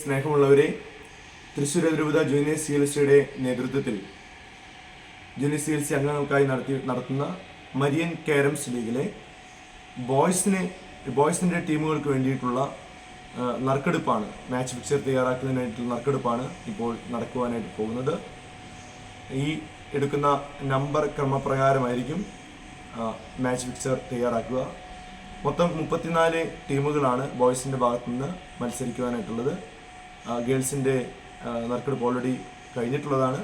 സ്നേഹമുള്ളവരെ, തൃശ്ശൂർ അതിരൂപത ജൂനിയർ CLCയുടെ നേതൃത്വത്തിൽ ജൂനിയർ CLC അംഗങ്ങൾക്കായി നടത്തുന്ന മരിയൻ കാരംസ് ലീഗിലെ ബോയ്സിൻ്റെ ടീമുകൾക്ക് വേണ്ടിയിട്ടുള്ള നറുക്കെടുപ്പാണ്. മാച്ച് ഫിക്ചർ തയ്യാറാക്കുന്നതിനായിട്ടുള്ള നറുക്കെടുപ്പാണ് ഇപ്പോൾ നടക്കുവാനായിട്ട് പോകുന്നത്. ഈ എടുക്കുന്ന നമ്പർ ക്രമപ്രകാരമായിരിക്കും മാച്ച് ഫിക്ചർ തയ്യാറാക്കുക. മൊത്തം 34 ടീമുകളാണ് ബോയ്സിൻ്റെ ഭാഗത്തുനിന്ന് മത്സരിക്കുവാനായിട്ടുള്ളത്. ഗേൾസിൻ്റെ നറുക്കെടുപ്പ് ഓൾറെഡി കഴിഞ്ഞിട്ടുള്ളതാണ്.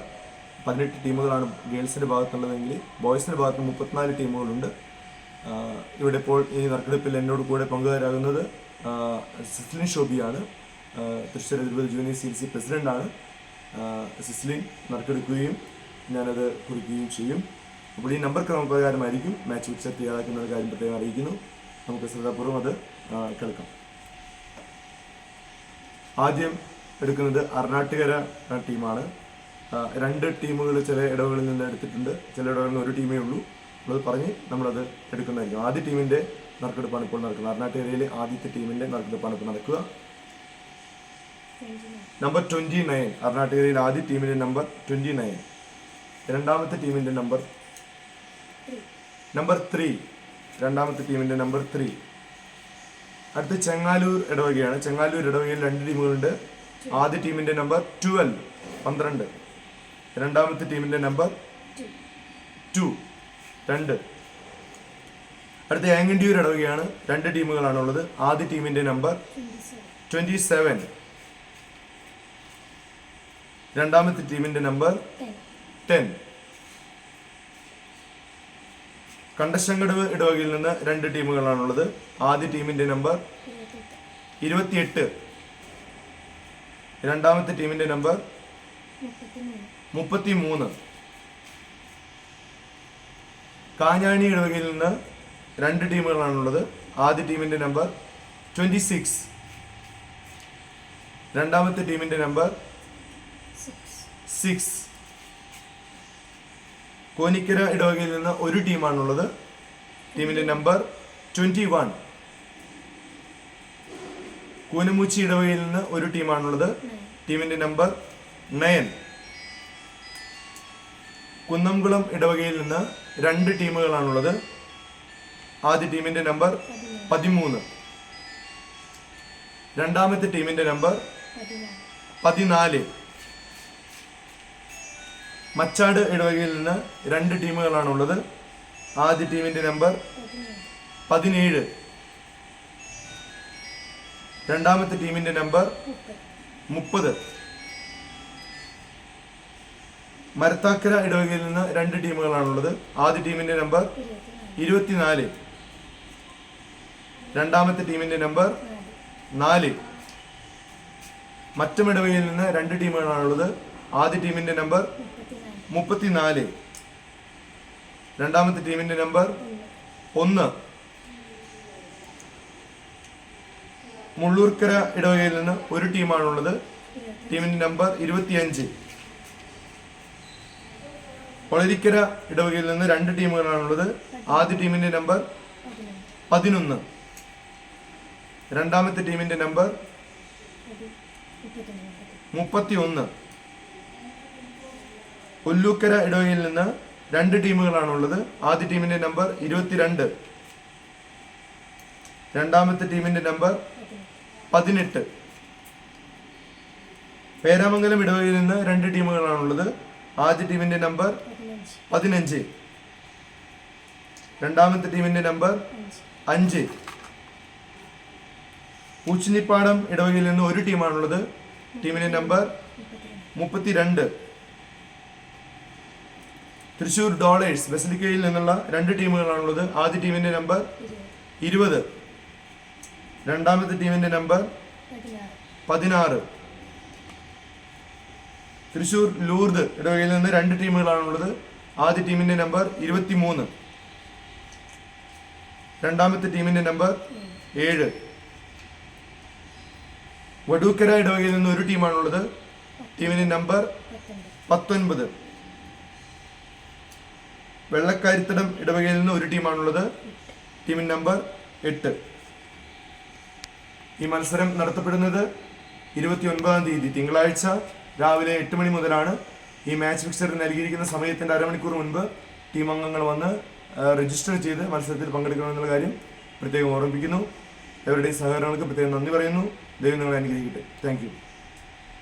18 ടീമുകളാണ് ഗേൾസിൻ്റെ ഭാഗത്തുള്ളതെങ്കിൽ ബോയ്സിൻ്റെ ഭാഗത്ത് 34 ടീമുകളുണ്ട്. ഇവിടെ ഇപ്പോൾ ഈ നറുക്കെടുപ്പിൽ എന്നോട് കൂടെ പങ്കുകാരാകുന്നത് സിസ്ലിൻ ഷോബിയാണ്. തൃശ്ശൂർ അതിരൂപത ജൂനിയർ CLC പ്രസിഡൻ്റാണ്. സിസ്ലിൻ നറുക്കെടുക്കുകയും ഞാനത് കുറിക്കുകയും ചെയ്യും. അപ്പോൾ ഈ നമ്പർ ക്രമപ്രകാരമായിരിക്കും മാച്ച് ഫിക്ചർ തയ്യാറാക്കുന്ന കാര്യം പ്രത്യേകം അറിയിക്കുന്നു. നമുക്ക് ശ്രദ്ധാപൂർവ്വം അത് കേൾക്കാം. ആദ്യം എടുക്കുന്നത് അർണാട്ടുകര ടീമാണ്. 2 ടീമുകൾ ചില ഇടവകളിൽ നിന്ന് എടുത്തിട്ടുണ്ട്, ചില ഇടവകളിൽ നിന്ന് ഒരു ടീമേ ഉള്ളൂ. അത് പറഞ്ഞ് നമ്മളത് എടുക്കുന്നതായിരിക്കും. ആദ്യ ടീമിൻ്റെ നറുക്കെടുപ്പാണ് ഇപ്പോൾ നടക്കുന്നത്. അർണാട്ടുകരയിലെ ആദ്യത്തെ ടീമിൻ്റെ നറുക്കെടുപ്പാണ് ഇപ്പോൾ നടക്കുക. നമ്പർ 29, അർണാട്ടുകരയിലെ ആദ്യ ടീമിൻ്റെ നമ്പർ 29. രണ്ടാമത്തെ ടീമിൻ്റെ നമ്പർ 3, രണ്ടാമത്തെ ടീമിൻ്റെ നമ്പർ 3. അടുത്ത ചെങ്ങാലൂർ ഇടവകയാണ്. ചെങ്ങാലൂർ ഇടവകയിൽ 2 ടീമുകളുണ്ട്. ആദ്യ ടീമിൻ്റെ നമ്പർ 12. രണ്ടാമത്തെ ടീമിൻ്റെ നമ്പർ 2. അടുത്ത ഏങ്ങണ്ടിയൂർ ഇടവകയാണ്. 2 ടീമുകളാണുള്ളത്. ആദ്യ ടീമിൻ്റെ നമ്പർ 27. രണ്ടാമത്തെ ടീമിൻ്റെ നമ്പർ 10. കണ്ടശങ്കടവ് ഇടവകയിൽ നിന്ന് 2 ടീമുകളാണുള്ളത്. ആദ്യ ടീമിൻ്റെ നമ്പർ 28. രണ്ടാമത്തെ ടീമിൻ്റെ നമ്പർ 33. കാഞ്ഞാണി ഇടവകയിൽ നിന്ന് 2 ടീമുകളാണുള്ളത്. ആദ്യ ടീമിൻ്റെ നമ്പർ 26. രണ്ടാമത്തെ ടീമിൻ്റെ നമ്പർ 6. കോനിക്കര ഇടവകയിൽ നിന്ന് 1 ടീമാണുള്ളത്. ടീമിൻ്റെ നമ്പർ 21. കൂനമുച്ചി ഇടവകയിൽ നിന്ന് 1 ടീമാണുള്ളത്. ടീമിൻ്റെ നമ്പർ 9. കുന്നംകുളം ഇടവകയിൽ നിന്ന് 2 ടീമുകളാണുള്ളത്. ആദ്യ ടീമിൻ്റെ നമ്പർ 13. രണ്ടാമത്തെ ടീമിൻ്റെ നമ്പർ 14. മച്ചാട് ഇടവകയിൽ നിന്ന് 2 ടീമുകളാണുള്ളത്. ആദ്യ ടീമിൻ്റെ നമ്പർ 17. രണ്ടാമത്തെ ടീമിൻ്റെ നമ്പർ 30. മരത്താക്കര ഇടവകയിൽ നിന്ന് 2 ടീമുകളാണുള്ളത്. ആദ്യ ടീമിൻ്റെ നമ്പർ 24. രണ്ടാമത്തെ ടീമിൻ്റെ നമ്പർ 4. മറ്റം ഇടവകയിൽ നിന്ന് 2 ടീമുകളാണുള്ളത്. ആദ്യ ടീമിൻ്റെ നമ്പർ 34. രണ്ടാമത്തെ ടീമിൻ്റെ നമ്പർ 1. മുള്ളൂർക്കര ഇടവകയിൽ നിന്ന് 1 ടീമാണുള്ളത്. ടീമിൻ്റെ നമ്പർ 25. ഒളരിക്കര ഇടവകയിൽ നിന്ന് 2 ടീമുകളാണുള്ളത്. ആദ്യ ടീമിൻ്റെ നമ്പർ 11. രണ്ടാമത്തെ ടീമിൻ്റെ നമ്പർ 31. ഒല്ലൂക്കര ഇടവകയിൽ നിന്ന് 2 ടീമുകളാണുള്ളത്. ആദ്യ ടീമിൻ്റെ നമ്പർ 22. രണ്ടാമത്തെ ടീമിൻ്റെ നമ്പർ 18. പേരാമംഗലം ഇടവകയിൽ നിന്ന് 2 ടീമുകളാണുള്ളത്. ആദ്യ ടീമിൻ്റെ നമ്പർ 15. രണ്ടാമത്തെ ടീമിൻ്റെ നമ്പർ 5. പൂച്ചിനിപ്പാടം ഇടവകയിൽ നിന്ന് 1 ടീമാണുള്ളത്. ടീമിൻ്റെ നമ്പർ 32. തൃശ്ശൂർ ഡോളേഴ്സ് ബസിലിക്കയിൽ നിന്നുള്ള 2 ടീമുകളാണുള്ളത്. ആദ്യ ടീമിൻ്റെ നമ്പർ 20. രണ്ടാമത്തെ ടീമിൻ്റെ നമ്പർ 16. തൃശ്ശൂർ ലൂർദ് ഇടവകയിൽ നിന്ന് 2 ടീമുകളാണുള്ളത്. ആദ്യ ടീമിൻ്റെ നമ്പർ 23. രണ്ടാമത്തെ ടീമിൻ്റെ നമ്പർ 7. വടൂക്കര ഇടവകയിൽ നിന്ന് 1 ടീമാണുള്ളത്. ടീമിൻ്റെ നമ്പർ 19. വെള്ളക്കാരിത്തടം ഇടവകയിൽ നിന്ന് 1 ടീമാണുള്ളത്. ടീമിൻ്റെ നമ്പർ 8. ഈ മത്സരം നടത്തപ്പെടുന്നത് 29-ാം തീയതി തിങ്കളാഴ്ച രാവിലെ 8 മണി മുതലാണ് ഈ മാച്ച് ഫിക്സർ നൽകിയിരിക്കുന്ന സമയത്തിന്റെ അരമണിക്കൂർ മുൻപ് ടീം അംഗങ്ങൾ വന്ന് രജിസ്റ്റർ ചെയ്ത് മത്സരത്തിൽ പങ്കെടുക്കണമെന്നുള്ള കാര്യം പ്രത്യേകം ഓർമ്മിപ്പിക്കുന്നു. അവരുടെയും സഹകരണങ്ങൾക്ക് പ്രത്യേകം നന്ദി പറയുന്നു. ദൈവം നിങ്ങളെ അനുഗ്രഹിക്കട്ടെ. Thank you.